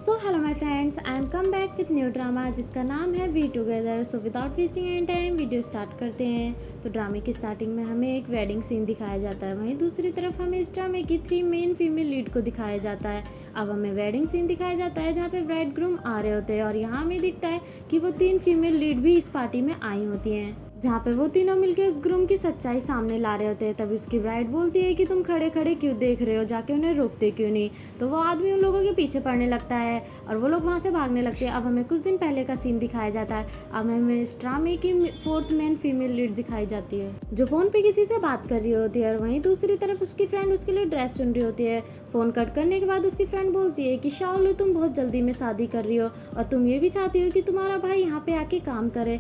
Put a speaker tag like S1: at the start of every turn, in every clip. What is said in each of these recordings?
S1: So hello my friends, I am come back with new drama जिसका नाम है we together. So without wasting any time video start करते हैं। तो ड्रामे की स्टार्टिंग में हमें एक वेडिंग सीन दिखाया जाता है, वहीं दूसरी तरफ हमें इस ड्रामे की 3 मेन फीमेल लीड को दिखाया जाता है। अब हमें वेडिंग सीन दिखाया जाता है जहाँ पे ब्राइड ग्रूम आ रहे होते हैं और यहाँ हमें दिखता है कि वो 3 फीमेल लीड भी इस पार्टी में आई होती हैं, जहाँ पे वो तीनों मिलकर उस ग्रूम की सच्चाई सामने ला रहे होते हैं। तभी उसकी ब्राइड बोलती है कि तुम खड़े खड़े क्यों देख रहे हो, जाके उन्हें रोकते क्यों नहीं। तो वो आदमी उन लोगों के पीछे पड़ने लगता है और वो लोग वहाँ से भागने लगते हैं। अब हमें कुछ दिन पहले का सीन दिखाया जाता है। अब हमें इस ड्रामे की 4th मेन फीमेल लीड दिखाई जाती है जो फोन पे किसी से बात कर रही होती है और वहीं दूसरी तरफ उसकी फ्रेंड उसके लिए ड्रेस चुन रही होती है। फोन कट करने के बाद उसकी फ्रेंड बोलती है कि शाओलू, तुम बहुत जल्दी में शादी कर रही हो और तुम ये भी चाहती हो कि तुम्हारा भाई यहाँ पे आके काम करे।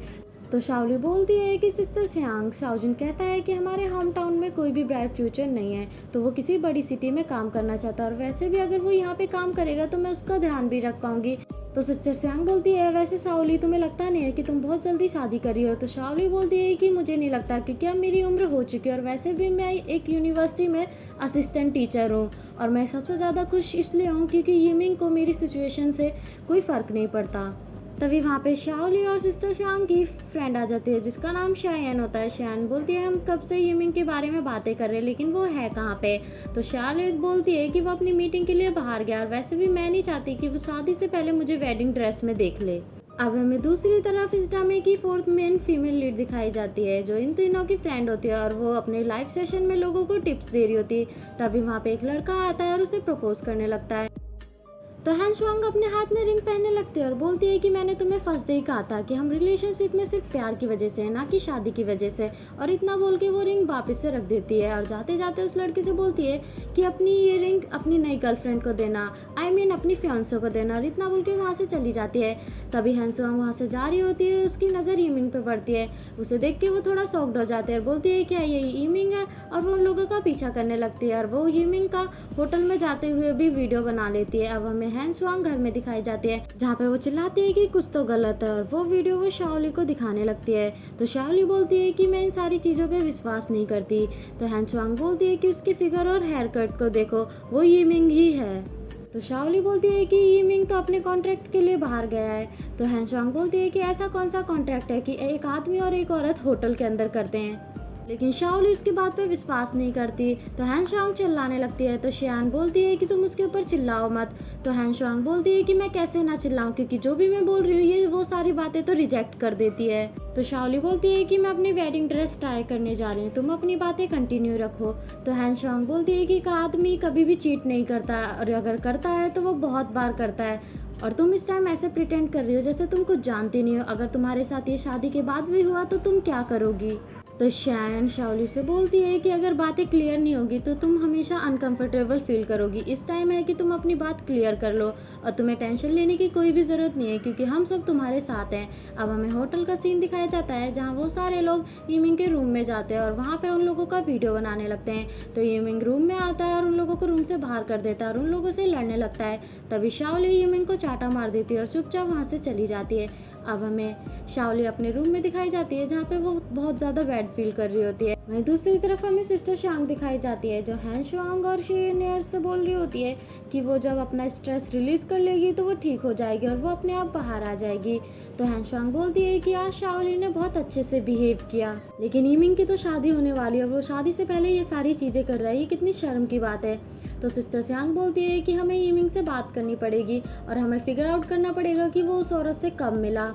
S1: तो शाओली बोलती है कि सिस्टर शियांग, शाओजुन कहता है कि हमारे होम टाउन में कोई भी ब्राइट फ्यूचर नहीं है, तो वो किसी बड़ी सिटी में काम करना चाहता है और वैसे भी अगर वो यहाँ पे काम करेगा तो मैं उसका ध्यान भी रख पाऊंगी। तो सिस्टर शियांग बोलती है, वैसे शाओली तुम्हें लगता नहीं है कि तुम बहुत जल्दी शादी करी हो। तो शाओली बोलती है कि मुझे नहीं लगता, क्योंकि अब मेरी उम्र हो चुकी है और वैसे भी मैं एक यूनिवर्सिटी में असिस्टेंट टीचर हूँ और मैं सबसे ज़्यादा खुश इसलिए हूँ क्योंकि यिमिंग को मेरी सिचुएशन से कोई फ़र्क नहीं पड़ता। तभी वहाँ पे शाओली और सिस्टर शियांग की फ्रेंड आ जाती है जिसका नाम शायन होता है। शायन बोलती है, हम कब से यिमिंग के बारे में बातें कर रहे हैं लेकिन वो है कहाँ पे। तो शाओली बोलती है कि वो अपनी मीटिंग के लिए बाहर गया और वैसे भी मैं नहीं चाहती कि वो शादी से पहले मुझे वेडिंग ड्रेस में देख ले। अब हमें दूसरी तरफ इस ड्रामे की 4th मेन फीमेल लीड दिखाई जाती है जो इन तीनों की फ्रेंड होती है और वो अपने लाइव सेशन में लोगों को टिप्स दे रही होती है। तभी वहाँ पे एक लड़का आता है और उसे प्रपोज करने लगता है। तो हैन शुआंग अपने हाथ में रिंग पहनने लगती है और बोलती है कि मैंने तुम्हें फर्स्ट डे ही कहा था कि हम रिलेशनशिप में सिर्फ प्यार की वजह से है, ना कि शादी की वजह से। और इतना बोल के वो रिंग वापस से रख देती है और जाते जाते उस लड़के से बोलती है कि अपनी ये रिंग अपनी नई गर्लफ्रेंड को देना, आई मीन अपनी फियांसे को देना, और इतना बोल के वहाँ से चली जाती है। तभी हैन शुआंग वहाँ से जा रही होती है, उसकी नज़र यिमिंग पे पड़ती है। उसे देख के वो थोड़ा शॉक्ड हो जाते हैं और बोलती है क्या ये यिमिंग है, और वो उन लोगों का पीछा करने लगती है और वो यिमिंग का होटल में जाते हुए भी वीडियो बना लेती है। अब हमें हैन शुआंग घर में दिखाई जाती है जहाँ पे वो चिल्लाती है कि कुछ तो गलत है और वो वीडियो वो शाओली को दिखाने लगती है। तो शाओली बोलती है कि मैं इन सारी चीज़ों पे विश्वास नहीं करती। तो हैन शुआंग बोलती है कि उसकी फिगर और हेयर कट को देखो, वो यिमिंग ही है। तो शाओली बोलती है कि यिमिंग तो अपने कॉन्ट्रैक्ट के लिए बाहर गया है। तो हैन शुआंग बोलती है कि ऐसा कौन सा कॉन्ट्रैक्ट है कि एक आदमी और एक औरत होटल के अंदर करते हैं, लेकिन शाओली उसकी बात पे विश्वास नहीं करती। तो हैन शुआंग चिल्लाने लगती है। तो शियान बोलती है कि तुम उसके ऊपर चिल्लाओ मत। तो हैन शुआंग बोलती है कि मैं कैसे ना चिल्लाऊं, क्योंकि जो भी मैं बोल रही हूँ ये वो सारी बातें तो रिजेक्ट कर देती है। तो शाओली बोलती है कि मैं अपनी वेडिंग ड्रेस ट्राई करने जा रही हूँ, तुम अपनी बातें कंटिन्यू रखो। तो हैन शुआंग बोलती है कि एक आदमी कभी भी चीट नहीं करता और अगर करता है तो वो बहुत बार करता है, और तुम इस टाइम ऐसे प्रिटेंड कर रही हो जैसे तुम कुछ जानती नहीं हो। अगर तुम्हारे साथ ये शादी के बाद भी हुआ तो तुम क्या करोगी। तो शायन शाओली से बोलती है कि अगर बातें क्लियर नहीं होगी तो तुम हमेशा अनकंफर्टेबल फील करोगी। इस टाइम है कि तुम अपनी बात क्लियर कर लो और तुम्हें टेंशन लेने की कोई भी ज़रूरत नहीं है, क्योंकि हम सब तुम्हारे साथ हैं। अब हमें होटल का सीन दिखाया जाता है जहाँ वो सारे लोग यिमिंग के रूम में जाते हैं और वहाँ पे उन लोगों का वीडियो बनाने लगते हैं। तो यिमिंग रूम में आता है और उन लोगों को रूम से बाहर कर देता है और उन लोगों से लड़ने लगता है। तभी शाओली यिमिंग को चाटा मार देती है और चुपचाप वहाँ से चली जाती है। अब हमें शाओली अपने रूम में दिखाई जाती है जहाँ पे वो बहुत ज़्यादा बैड फील कर रही होती है। वहीं दूसरी तरफ हमें सिस्टर शियांग दिखाई जाती है जो हैन शुआंग और शियनियर से बोल रही होती है कि वो जब अपना स्ट्रेस रिलीज कर लेगी तो वो ठीक हो जाएगी और वो अपने आप बाहर आ जाएगी। तो हैन शुआंग बोलती है कि आज शाओली ने बहुत अच्छे से बिहेव किया, लेकिन यिमिंग की तो शादी होने वाली है और वो शादी से पहले ये सारी चीज़ें कर रहा है, ये कितनी शर्म की बात है। तो सिस्टर शियांग बोलती है कि हमें यिमिंग से बात करनी पड़ेगी और हमें फिगर आउट करना पड़ेगा कि वो उस औरत से कब मिला।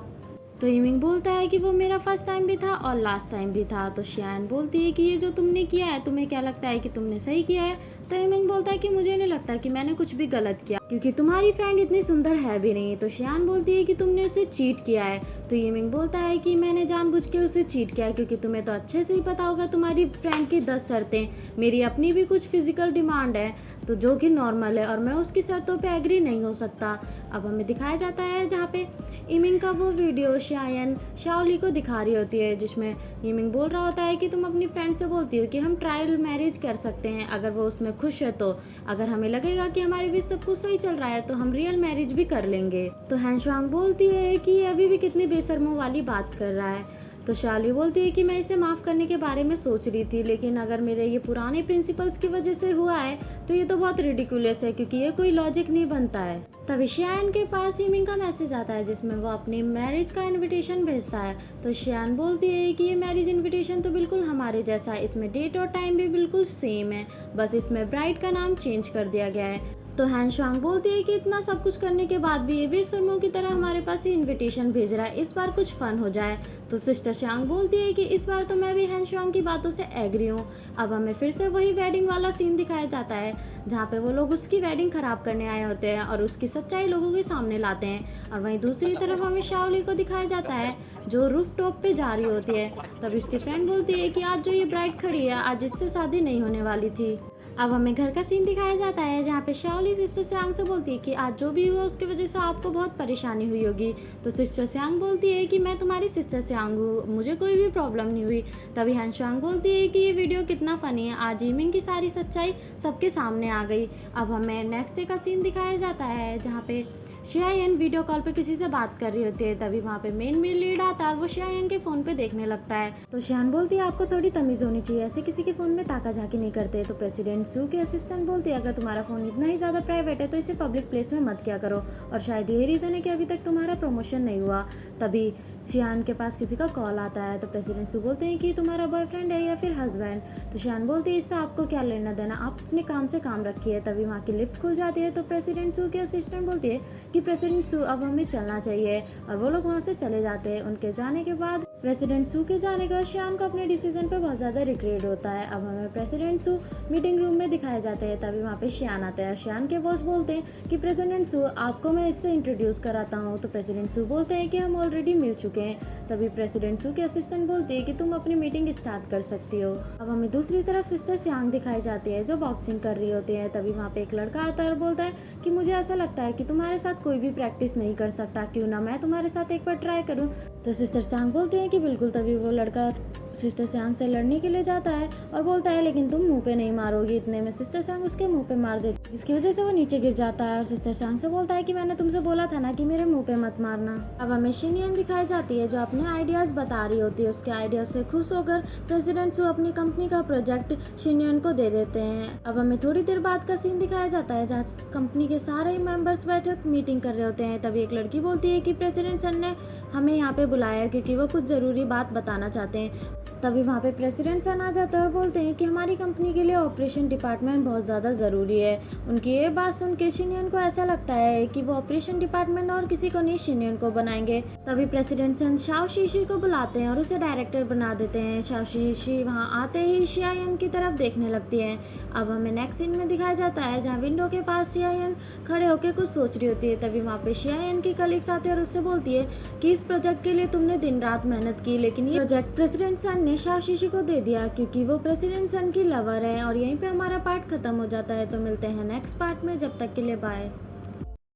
S1: तो यिमिंग बोलता है कि वो मेरा फर्स्ट टाइम भी था और लास्ट टाइम भी था। तो शियान बोलती है कि ये जो तुमने किया है तुम्हें क्या लगता है कि तुमने सही किया है। तो यिमिंग बोलता है कि मुझे नहीं लगता कि मैंने कुछ भी गलत किया, क्योंकि तुम्हारी फ्रेंड इतनी सुंदर है भी नहीं। तो शियान बोलती है कि तुमने उसे चीट किया है। तो यिमिंग बोलता है कि मैंने जानबूझ के उसे चीट किया है, क्योंकि तुम्हें तो अच्छे से ही पता होगा तुम्हारी फ्रेंड की 10 शर्तें, मेरी अपनी भी कुछ फिजिकल डिमांड है तो जो कि नॉर्मल है और मैं उसकी शर्तों पे एग्री नहीं हो सकता। अब हमें दिखाया जाता है जहाँ पे यिमिंग का वो वीडियो शायन शाओली को दिखा रही होती है जिसमें यिमिंग बोल रहा होता है कि तुम अपनी फ्रेंड से बोलती हो कि हम ट्रायल मैरिज कर सकते हैं अगर वो उसमें खुश है, तो अगर हमें लगेगा कि हमारे बीच सब कुछ सही चल रहा है तो हम रियल मैरिज भी कर लेंगे। तो हैन शुआंग बोलती है कि ये अभी भी कितनी बेशर्मों वाली बात कर रहा है। तो शाओली बोलती है कि मैं इसे माफ़ करने के बारे में सोच रही थी, लेकिन अगर मेरे ये पुराने प्रिंसिपल्स की वजह से हुआ है तो ये तो बहुत रिडिकुलस है, क्योंकि ये कोई लॉजिक नहीं बनता है। तभी शियान के पास यीमिंग का मैसेज आता है जिसमें वो अपनी मैरिज का इनविटेशन भेजता है। तो शियान बोलती है कि ये मैरिज इनविटेशन तो बिल्कुल हमारे जैसा है, इसमें डेट और टाइम भी बिल्कुल सेम है, बस इसमें ब्राइड का नाम चेंज कर दिया गया है। तो हैन शुआंग बोलती है कि इतना सब कुछ करने के बाद भी ये भी सुरमो की तरह हमारे पास ही इनविटेशन भेज रहा है, इस बार कुछ फन हो जाए। तो सिस्टर शियांग बोलती है कि इस बार तो मैं भी हैन शुआंग की बातों से एग्री हूँ। अब हमें फिर से वही वेडिंग वाला सीन दिखाया जाता है जहाँ पे वो लोग उसकी वेडिंग खराब करने आए होते हैं और उसकी सच्चाई लोगों के सामने लाते हैं। और वहीं दूसरी तरफ हमें शाओली को दिखाया जाता है जो रूफ टॉप पे जा रही होती है। तब उसकी फ्रेंड बोलती है कि आज जो ये ब्राइड खड़ी है, आज इससे शादी नहीं होने वाली थी। अब हमें घर का सीन दिखाया जाता है जहाँ पे शाओली सिस्टर सियांग से बोलती है कि आज जो भी हुआ उसकी वजह से आपको बहुत परेशानी हुई होगी। तो सिस्टर सियांग बोलती है कि मैं तुम्हारी सिस्टर सियांग हूँ, मुझे कोई भी प्रॉब्लम नहीं हुई। तभी हैन शुआंग बोलती है कि ये वीडियो कितना फ़नी है, आज यीमिंग की सारी सच्चाई सबके सामने आ गई। अब हमें नेक्स्ट डे का सीन दिखाया जाता है जहाँ पे शियायन वीडियो कॉल पे किसी से बात कर रही होती है। तभी वहाँ पे मेन लीड आता है और वो शियायन के फ़ोन पे देखने लगता है। तो शियान बोलती है आपको थोड़ी तमीज़ होनी चाहिए, ऐसे किसी के फ़ोन में ताका झाकी नहीं करते। तो प्रेसिडेंट सू के असिस्टेंट बोलती है अगर तुम्हारा फ़ोन इतना ही ज़्यादा प्राइवेट है तो इसे पब्लिक प्लेस में मत किया करो, और शायद यही रीज़न है कि अभी तक तुम्हारा प्रमोशन नहीं हुआ। तभी शियान के पास किसी का कॉल आता है। तो प्रेसिडेंट सू बोलते हैं कि तुम्हारा बॉयफ्रेंड है या फिर हस्बैंड। तो शियान बोलती है इससे आपको क्या लेना देना, आप अपने काम से काम रखिए। तभी वहाँ की लिफ्ट खुल जाती है। तो प्रेसिडेंट सू के असिस्टेंट बोलती है कि प्रेसिडेंट सू अब हमें चलना चाहिए, और वो लोग वहाँ से चले जाते हैं। उनके जाने के बाद प्रेसिडेंट सू के जाने के बाद शियान को अपने डिसीजन पे बहुत ज़्यादा रिग्रेट होता है। अब हमें प्रेसिडेंट सू मीटिंग रूम में दिखाए जाते हैं। तभी वहाँ पे शियान आता है। शियान के बॉस बोलते हैं कि प्रेसिडेंट सू आपको मैं इससे इंट्रोड्यूस कराता हूँ। तो प्रेसिडेंट सू बोलते हैं कि हम ऑलरेडी मिल चुके हैं। तभी प्रेसिडेंट सू के असिस्टेंट बोलते हैं कि तुम अपनी मीटिंग स्टार्ट कर सकती हो। अब हमें दूसरी तरफ सिस्टर सियांग दिखाई जाती है जो बॉक्सिंग कर रही होती है। तभी वहाँ पे एक लड़का आता है और बोलता है कि मुझे ऐसा लगता है कि तुम्हारे साथ कोई भी प्रैक्टिस नहीं कर सकता, क्यों ना मैं तुम्हारे साथ एक बार ट्राई करूं। तो सिस्टर सियांग बोलते हैं कि बिल्कुल। तभी वो लड़का सिस्टर सियांग से लड़ने के लिए जाता है और बोलता है लेकिन तुम मुंह पे नहीं मारोगी। इतने में सिस्टर सियांग उसके मुंह पे मार देती, जिसकी वजह से वो नीचे गिर जाता है। और सिस्टर सियांग से बोलता है कि मैंने तुमसे बोला था ना कि मेरे मुंह पे मत मारना। अब हमें शिनयन दिखाई जाती है जो अपने आइडियाज बता रही होती है। उसके आइडियाज से खुश होकर प्रेसिडेंट सू अपनी कंपनी का प्रोजेक्ट शिनयन को दे देते हैं। अब हमें थोड़ी देर बाद का सीन दिखाया जाता है जहाँ कंपनी के सारे मेंबर्स बैठक मीटिंग कर रहे होते हैं। तभी एक लड़की बोलती है कि प्रेसिडेंट सर ने हमें यहाँ पे बुलाया क्योंकि वो कुछ ज़रूरी बात बताना चाहते हैं। तभी वहाँ पे प्रेसिडेंट सन आ जाता है और बोलते हैं कि हमारी कंपनी के लिए ऑपरेशन डिपार्टमेंट बहुत ज़्यादा ज़रूरी है। उनकी ये बात सुन के शिनयन को ऐसा लगता है कि वो ऑपरेशन डिपार्टमेंट और किसी को नहीं शिनयन को बनाएंगे। तभी प्रेसिडेंट सन शाओ शीशी को बुलाते हैं और उसे डायरेक्टर बना देते हैं। शाओ शीशी वहाँ आते ही शियायन की तरफ देखने लगती है। अब हमें नेक्स्ट सीन में दिखाया जाता है जहाँ विंडो के पास शियायन खड़े होकर कुछ सोच रही होती है। तभी वहाँ पे शियायन की कलीग्स आते हैं और उससे बोलती है कि इस प्रोजेक्ट के लिए तुमने दिन रात मेहनत की, लेकिन ये प्रोजेक्ट प्रेसिडेंट सन ने शाओ शीशी को दे दिया क्योंकि वो प्रेसिडेंट सन की लवर है। और यहीं पे हमारा पार्ट खत्म हो जाता है। तो मिलते हैं नेक्स्ट पार्ट में, जब तक के लिए बाय।